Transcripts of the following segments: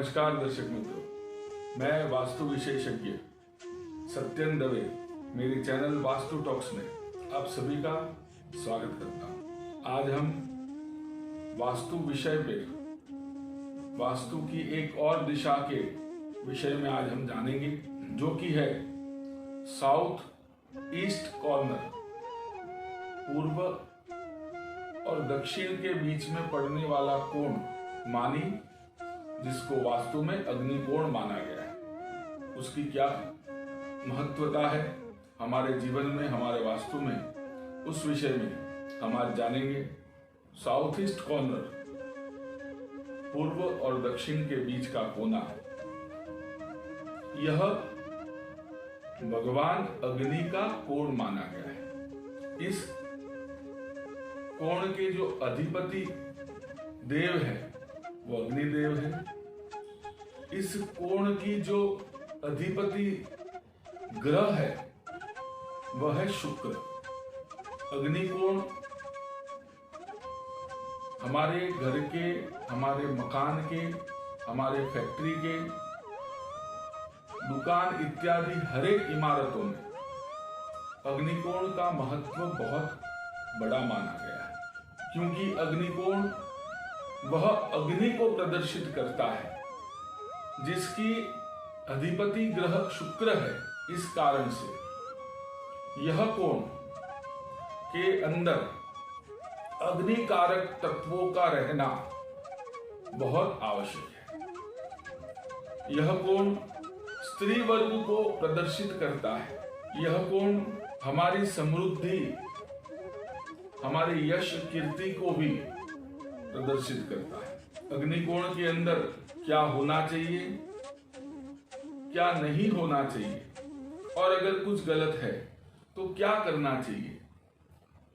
नमस्कार दर्शक मित्रों, मैं वास्तु विशेषज्ञ सत्यन दवे मेरी चैनल वास्तु टॉक्स में आप सभी का स्वागत करता हूं। आज हम वास्तु विषय पे वास्तु की एक और दिशा के विषय में आज हम जानेंगे, जो कि है साउथ ईस्ट कॉर्नर, पूर्व और दक्षिण के बीच में पड़ने वाला कोण मानी, जिसको वास्तु में अग्निकोण माना गया है। उसकी क्या महत्वता है हमारे जीवन में, हमारे वास्तु में, उस विषय में हम आज जानेंगे। साउथ ईस्ट कॉर्नर, पूर्व और दक्षिण के बीच का कोना, यह भगवान अग्नि का कोण माना गया है। इस कोण के जो अधिपति देव है वो अग्निदेव है। इस कोण की जो अधिपति ग्रह है वह है शुक्र। अग्निकोण हमारे घर के, हमारे मकान के, हमारे फैक्ट्री के, दुकान इत्यादि हर एक इमारतों में अग्निकोण का महत्व बहुत बड़ा माना गया है, क्योंकि अग्निकोण वह अग्नि को प्रदर्शित करता है जिसकी अधिपति ग्रह शुक्र है। इस कारण से यह कोण के अंदर अग्नि कारक तत्वों का रहना बहुत आवश्यक है। यह कोण स्त्री वर्ग को प्रदर्शित करता है। यह कोण हमारी समृद्धि, हमारे यश कीर्ति को भी प्रदर्शित करता है। अग्निकोण के अंदर क्या होना चाहिए, क्या नहीं होना चाहिए, और अगर कुछ गलत है तो क्या करना चाहिए,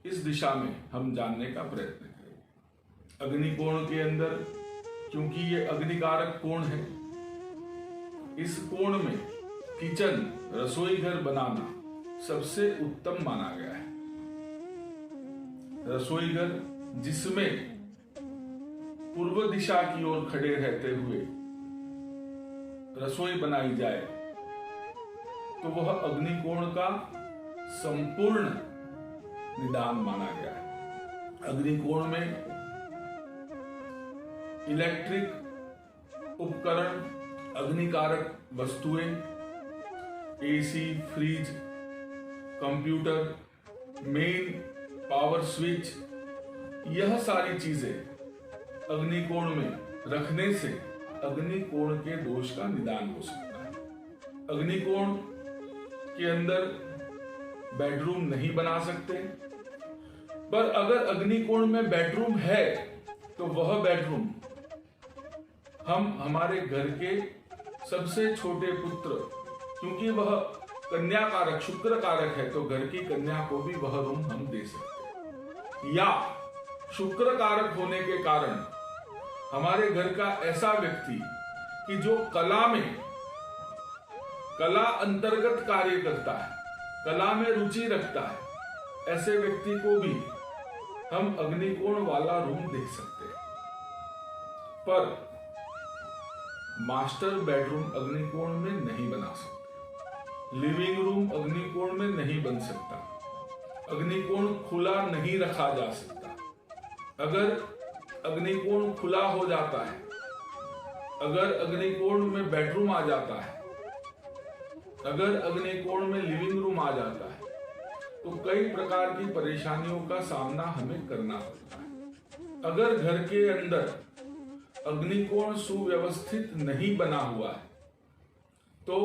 इस दिशा में हम जानने का प्रयत्न करेंगे। अग्निकोण के अंदर, क्योंकि ये अग्निकारक कोण है, इस कोण में किचन, रसोई घर बनाना सबसे उत्तम माना गया है। रसोई घर जिसमें पूर्व दिशा की ओर खड़े रहते हुए रसोई बनाई जाए तो वह अग्निकोण का संपूर्ण निदान माना गया है। अग्निकोण में इलेक्ट्रिक उपकरण, अग्निकारक वस्तुएं, AC, fridge, computer, main power switch, यह सारी चीजें अग्निकोण में रखने से अग्निकोण के दोष का निदान हो सकता है। अग्निकोण के अंदर बेडरूम नहीं बना सकते, पर अगर अग्निकोण में बेडरूम है तो वह बेडरूम हम हमारे घर के सबसे छोटे पुत्र, क्योंकि वह कन्या कारक, शुक्र कारक है, तो घर की कन्या को भी वह रूम हम दे सकते हैं। या शुक्र कारक होने के कारण हमारे घर का ऐसा व्यक्ति कि जो कला में, कला अंतर्गत कार्य करता है, कला में रुचि रखता है, ऐसे व्यक्ति को भी हम अग्निकोण वाला रूम दे सकते हैं। पर मास्टर बेडरूम अग्निकोण में नहीं बना सकते, लिविंग रूम अग्निकोण में नहीं बन सकता, अग्निकोण खुला नहीं रखा जा सकता। अगर अग्निकोण खुला हो जाता है, अगर अग्निकोण में बेडरूम आ जाता है, अगर अग्निकोण में लिविंग रूम आ जाता है, तो कई प्रकार की परेशानियों का सामना हमें करना पड़ता है। अगर घर के अंदर अग्निकोण सुव्यवस्थित नहीं बना हुआ है तो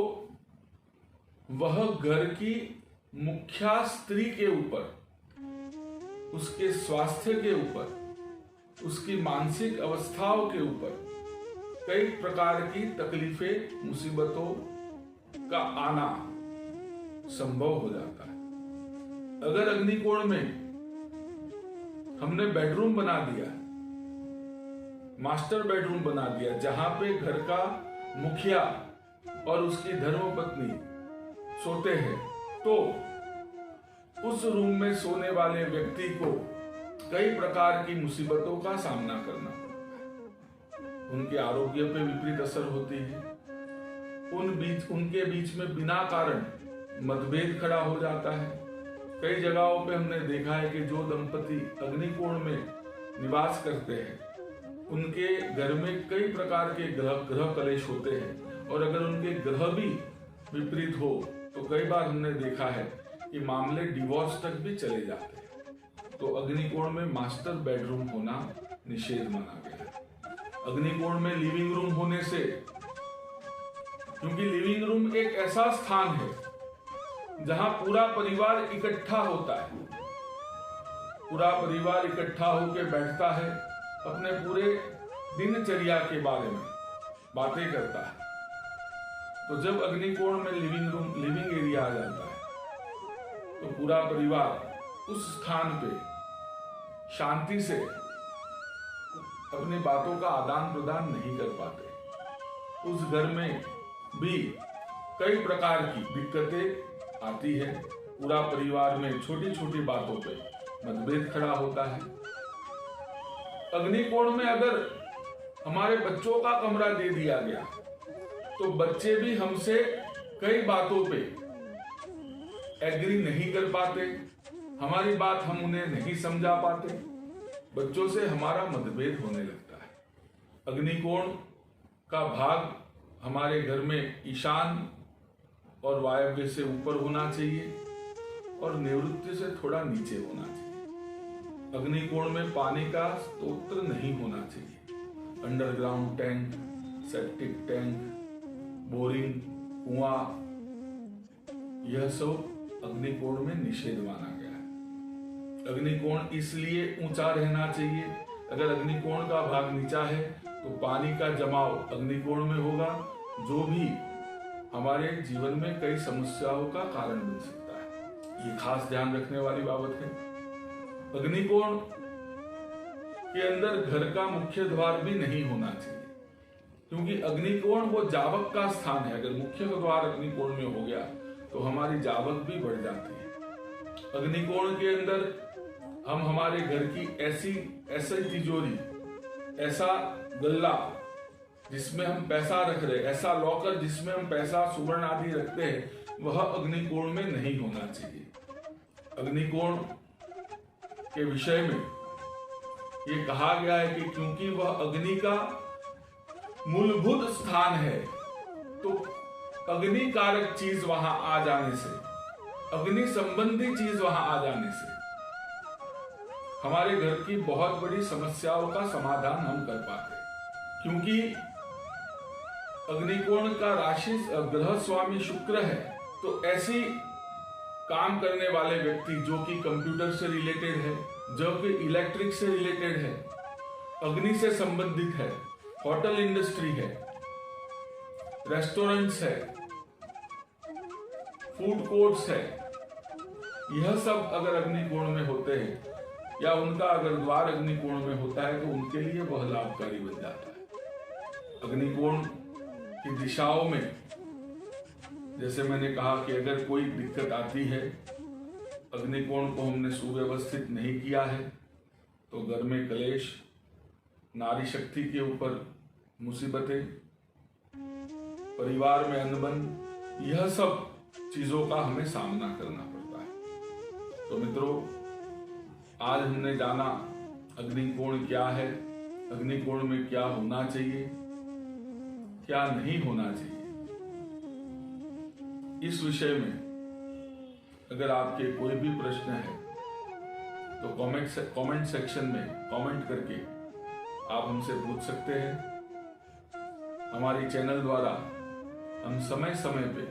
वह घर की मुखिया स्त्री के ऊपर, उसके स्वास्थ्य के ऊपर, उसकी मानसिक अवस्थाओं के ऊपर कई प्रकार की तकलीफें, मुसीबतों का आना संभव हो जाता है। अगर अग्निकोण में हमने बेडरूम बना दिया, मास्टर बेडरूम बना दिया, जहां पे घर का मुखिया और उसकी धर्मपत्नी सोते हैं, तो उस रूम में सोने वाले व्यक्ति को कई प्रकार की मुसीबतों का सामना करना पड़ता है। उनके आरोग्य पे विपरीत असर होती है। उनके बीच में बिना कारण मतभेद खड़ा हो जाता है। कई जगहों पे हमने देखा है कि जो दंपति अग्निकोण में निवास करते हैं उनके घर में कई प्रकार के ग्रह कलेश होते हैं, और अगर उनके ग्रह भी विपरीत हो तो कई बार हमने देखा है कि मामले डिवोर्स तक भी चले जाते हैं। तो अग्निकोण में मास्टर बेडरूम होना निषेध माना गया है। अग्निकोण में लिविंग रूम होने से, क्योंकि लिविंग रूम एक ऐसा स्थान है जहां पूरा परिवार इकट्ठा होता है, पूरा परिवार इकट्ठा होकर बैठता है, अपने पूरे दिनचर्या के बारे में बातें करता है। तो जब अग्निकोण में लिविंग एरिया आ जाता है तो पूरा परिवार उस स्थान पे शांति से अपनी बातों का आदान प्रदान नहीं कर पाते। उस घर में भी कई प्रकार की दिक्कतें आती है। पूरा परिवार में छोटी छोटी बातों पे मतभेद खड़ा होता है। अग्निकोण में अगर हमारे बच्चों का कमरा दे दिया गया तो बच्चे भी हमसे कई बातों पे एग्री नहीं कर पाते, हमारी बात हम उन्हें नहीं समझा पाते, बच्चों से हमारा मतभेद होने लगता है। अग्निकोण का भाग हमारे घर में ईशान और वायव्य से ऊपर होना चाहिए और निवृत्ति से थोड़ा नीचे होना चाहिए। अग्निकोण में पानी का स्रोत नहीं होना चाहिए। Underground tank, septic tank, boring, कुआं, यह सब अग्निकोण में निषेध माना गया है। अग्निकोण इसलिए ऊंचा रहना चाहिए, अगर अग्निकोण का भाग नीचा है तो पानी का जमाव अग्निकोण में होगा, जो भी हमारे जीवन में कई समस्याओं का कारण बन सकता है। ये खास ध्यान रखने वाली बाबत है। अग्निकोण के अंदर घर का मुख्य द्वार भी नहीं होना चाहिए, क्योंकि अग्निकोण वो जावक का स्थान है। अगर मुख्य द्वार अग्निकोण में हो गया तो हमारी जावक भी बढ़ जाती है। अग्निकोण के अंदर हम हमारे घर की ऐसी तिजोरी, ऐसा गल्ला जिसमें हम पैसा रख रहे, ऐसा लॉकर जिसमें हम पैसा सुवर्ण आदि रखते हैं, वह अग्निकोण में नहीं होना चाहिए। अग्निकोण के विषय में ये कहा गया है कि क्योंकि वह अग्नि का मूलभूत स्थान है, तो अग्नि कारक चीज वहां आ जाने से, अग्नि संबंधी चीज वहां आ जाने से हमारे घर की बहुत बड़ी समस्याओं का समाधान हम कर पाते हैं। क्योंकि अग्निकोण का राशि ग्रह स्वामी शुक्र है, तो ऐसी काम करने वाले व्यक्ति जो कि कंप्यूटर से रिलेटेड है, जो कि इलेक्ट्रिक से रिलेटेड है, अग्नि से संबंधित है, होटल इंडस्ट्री है, रेस्टोरेंट्स है, फूड कोर्ट्स है, यह सब अगर अग्निकोण में होते हैं या उनका अगर द्वार अग्निकोण में होता है तो उनके लिए वह लाभकारी बन जाता है। अग्निकोण की दिशाओं में जैसे मैंने कहा कि अगर कोई दिक्कत आती है, अग्निकोण को हमने सुव्यवस्थित नहीं किया है, तो घर में कलेश, नारी शक्ति के ऊपर मुसीबतें, परिवार में अनबन, यह सब चीजों का हमें सामना करना पड़ता है। तो मित्रों, आज हमने जाना अग्निकोण क्या है, अग्निकोण में क्या होना चाहिए, क्या नहीं होना चाहिए। इस विषय में अगर आपके कोई भी प्रश्न है तो कमेंट सेक्शन में कमेंट करके आप हमसे पूछ सकते हैं। हमारी चैनल द्वारा हम समय समय पे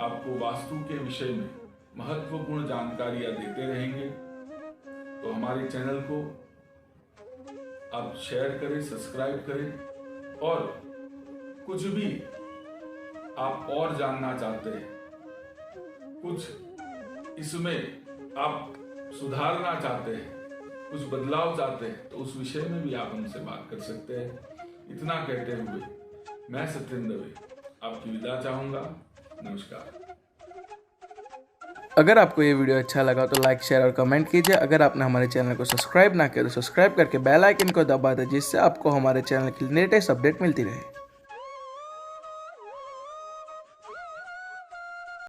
आपको वास्तु के विषय में महत्वपूर्ण जानकारियां देते रहेंगे। तो हमारे चैनल को आप शेयर करें, सब्सक्राइब करें, और कुछ भी आप और जानना चाहते हैं, कुछ इसमें आप सुधारना चाहते हैं, कुछ बदलाव चाहते हैं, तो उस विषय में भी आप हमसे बात कर सकते हैं। इतना कहते हुए मैं सत्येंद्र दवे आपकी विदा चाहूंगा। नमस्कार। अगर आपको ये वीडियो अच्छा लगा तो लाइक शेयर और कमेंट कीजिए। अगर आपने हमारे चैनल को सब्सक्राइब ना किया तो सब्सक्राइब करके बेल आइकन को दबा दें, जिससे आपको हमारे चैनल की लेटेस्ट अपडेट मिलती रहे।